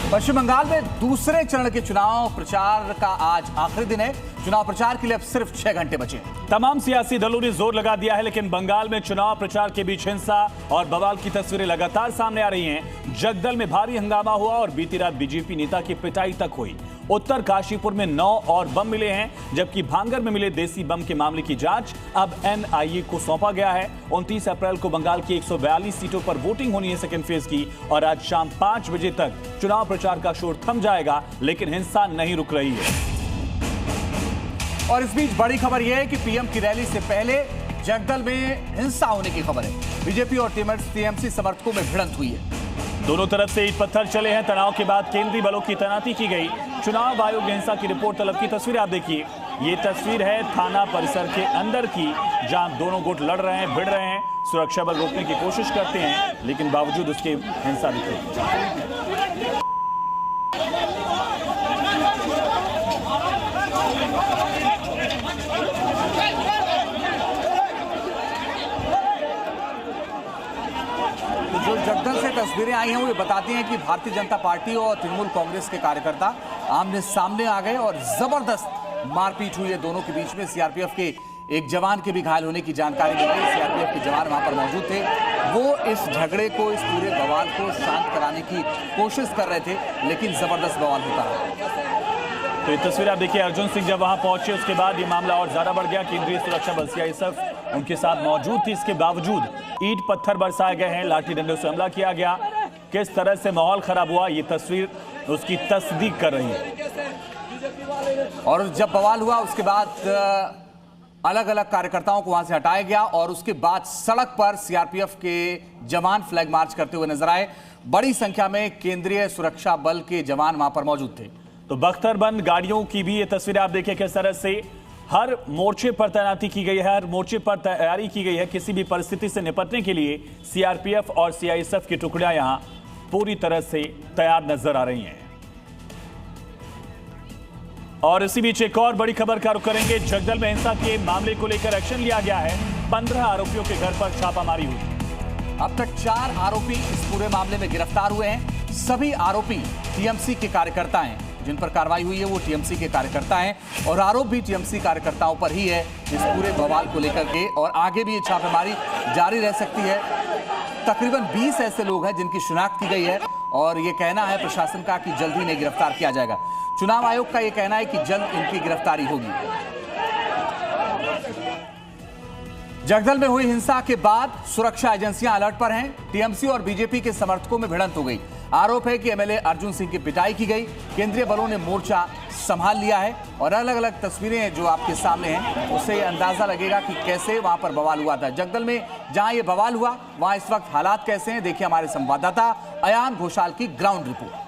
पश्चिम बंगाल में दूसरे चरण के चुनाव प्रचार का आज आखिरी दिन है। चुनाव प्रचार के लिए अब सिर्फ 6 घंटे बचे हैं। तमाम सियासी दलों ने जोर लगा दिया है, लेकिन बंगाल में चुनाव प्रचार के बीच हिंसा और बवाल की तस्वीरें लगातार सामने आ रही हैं। जगदल में भारी हंगामा हुआ और बीती रात बीजेपी नेता की पिटाई तक हुई। उत्तर काशीपुर में 9 और बम मिले हैं, जबकि भांगर में मिले देसी बम के मामले की जांच अब एनआईए को सौंपा गया है। 29 अप्रैल को बंगाल की 142 सीटों पर वोटिंग होनी है सेकेंड फेज की, और आज शाम 5 बजे तक चुनाव प्रचार का शोर थम जाएगा, लेकिन हिंसा नहीं रुक रही है। और इस बीच बड़ी खबर यह है कि पीएम की रैली से पहले जगदल में हिंसा होने की खबर है। बीजेपी और टीएमसी समर्थकों में भिड़ंत हुई है। दोनों तरफ से ईंट पत्थर चले हैं। तनाव के बाद केंद्रीय बलों की तैनाती की गई। चुनाव आयोग ने हिंसा की रिपोर्ट तलब की। तस्वीर आप देखिए, ये तस्वीर है थाना परिसर के अंदर की, जहां दोनों गुट लड़ रहे हैं, भिड़ रहे हैं। सुरक्षा बल रोकने की कोशिश करते हैं, लेकिन बावजूद उसके हिंसा दिख रही है। जो जगदल से तस्वीरें आई हैं वो ये बताती हैं कि भारतीय जनता पार्टी और तृणमूल कांग्रेस के कार्यकर्ता आमने सामने आ गए और जबरदस्त मारपीट हुई है दोनों के बीच में। सीआरपीएफ के एक जवान के भी घायल होने की जानकारी मिली है। सीआरपीएफ के जवान वहां पर मौजूद थे। वो इस झगड़े को, इस पूरे बवाल को शांत कराने की कोशिश कर रहे थे, लेकिन जबरदस्त बवाल होता है। तो ये तस्वीर आप देखिए, अर्जुन सिंह जब वहां पहुंचे उसके बाद ये मामला और ज्यादा बढ़ गया। केंद्रीय सुरक्षा बल सीआईएसएफ उनके साथ मौजूद थी। इसके बावजूद ईंट पत्थर बरसाए गए हैं, लाठी डंडों से हमला किया गया। किस तरह से माहौल खराब हुआ, ये तस्वीर उसकी तस्दीक कर रही है। और जब बवाल हुआ उसके बाद अलग अलग कार्यकर्ताओं को वहां से हटाया गया और उसके बाद सड़क पर सीआरपीएफ के जवान फ्लैग मार्च करते हुए नजर आए। बड़ी संख्या में केंद्रीय सुरक्षा बल के जवान वहां पर मौजूद थे। तो बख्तरबंद गाड़ियों की भी ये तस्वीर आप देखिए, किस तरह से हर मोर्चे पर तैनाती की गई है, हर मोर्चे पर तैयारी की गई है। किसी भी परिस्थिति से निपटने के लिए सीआरपीएफ और सीआईएसएफ की टुकड़ियां यहां पूरी तरह से तैयार नजर आ रही हैं। और इसी बीच एक और बड़ी खबर का रुख करेंगे। जगदल में हिंसा के मामले को लेकर एक्शन लिया गया है। 15 आरोपियों के घर पर छापामारी हुई। अब तक 4 आरोपी इस पूरे मामले में गिरफ्तार हुए हैं। सभी आरोपी टीएमसी के कार्यकर्ता हैं। जिन पर कार्रवाई हुई है वो टीएमसी के कार्यकर्ता हैं और आरोप भी टीएमसी कार्यकर्ताओं पर ही है इस पूरे बवाल को लेकर के। और आगे भी ये छापेमारी जारी रह सकती है। तकरीबन 20 ऐसे लोग हैं जिनकी शिनाख्त की गई है और ये कहना है प्रशासन का कि जल्द ही इन्हें गिरफ्तार किया जाएगा। चुनाव आयोग का ये कहना है कि जल्द इनकी गिरफ्तारी होगी। जगदल में हुई हिंसा के बाद सुरक्षा एजेंसियां अलर्ट पर हैं। टीएमसी और बीजेपी के समर्थकों में भिड़ंत हो गई। आरोप है कि एमएलए अर्जुन सिंह की पिटाई की गई। केंद्रीय बलों ने मोर्चा संभाल लिया है और अलग अलग तस्वीरें जो आपके सामने हैं उससे अंदाजा लगेगा कि कैसे वहां पर बवाल हुआ था। जगदल में जहां ये बवाल हुआ वहां इस वक्त हालात कैसे हैं, देखिए हमारे संवाददाता अयान घोषाल की ग्राउंड रिपोर्ट।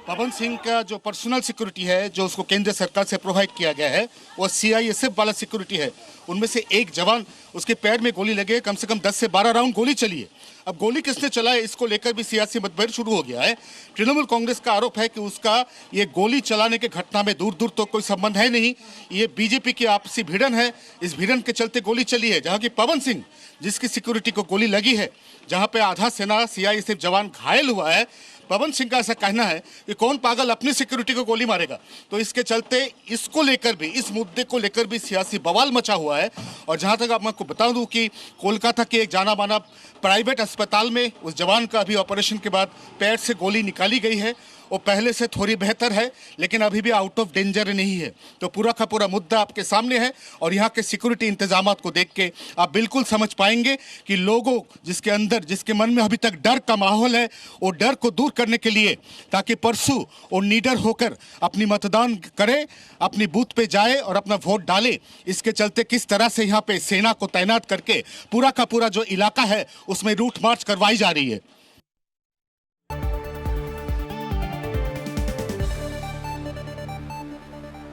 पवन सिंह का जो पर्सनल सिक्योरिटी है, जो उसको केंद्र सरकार से प्रोवाइड किया गया है, वो सीआईएसएफ वाला सिक्योरिटी है। उनमें से एक जवान, उसके पैर में गोली लगे, कम से कम 10 से 12 राउंड गोली चली है। अब गोली किसने चलाया, इसको लेकर भी सियासी मतभेद शुरू हो गया है। तृणमूल कांग्रेस का आरोप है कि उसका ये गोली चलाने के घटना में दूर दूर तो कोई संबंध है नहीं, ये बीजेपी की आपसी भिड़न है। इस भिड़न के चलते गोली चली है। जहां की पवन सिंह, जिसकी सिक्योरिटी को गोली लगी है, जहां पे आधा सेना सीआईएसएफ जवान घायल हुआ है, पवन सिंह का ऐसा कहना है कि कौन पागल अपनी सिक्योरिटी को गोली मारेगा। तो इसके चलते इसको लेकर भी, इस मुद्दे को लेकर भी सियासी बवाल मचा हुआ है। और जहां तक आप मैं आपको बता दूं कि कोलकाता के एक जाना माना प्राइवेट अस्पताल में उस जवान का अभी ऑपरेशन के बाद पैर से गोली निकाली गई है। वो पहले से थोड़ी बेहतर है, लेकिन अभी भी आउट ऑफ डेंजर नहीं है। तो पूरा का पूरा मुद्दा आपके सामने है और यहाँ के सिक्योरिटी इंतजाम को देख के आप बिल्कुल समझ पाएंगे कि लोगों जिसके अंदर, जिसके मन में अभी तक डर का माहौल है, वो डर को दूर करने के लिए, ताकि परसों वो निडर होकर अपनी मतदान करे, अपनी बूथ पे जाए और अपना वोट डाले। इसके चलते किस तरह से यहाँ पे सेना को तैनात करके पूरा का पूरा जो इलाका है उसमें रूट मार्च करवाई जा रही है।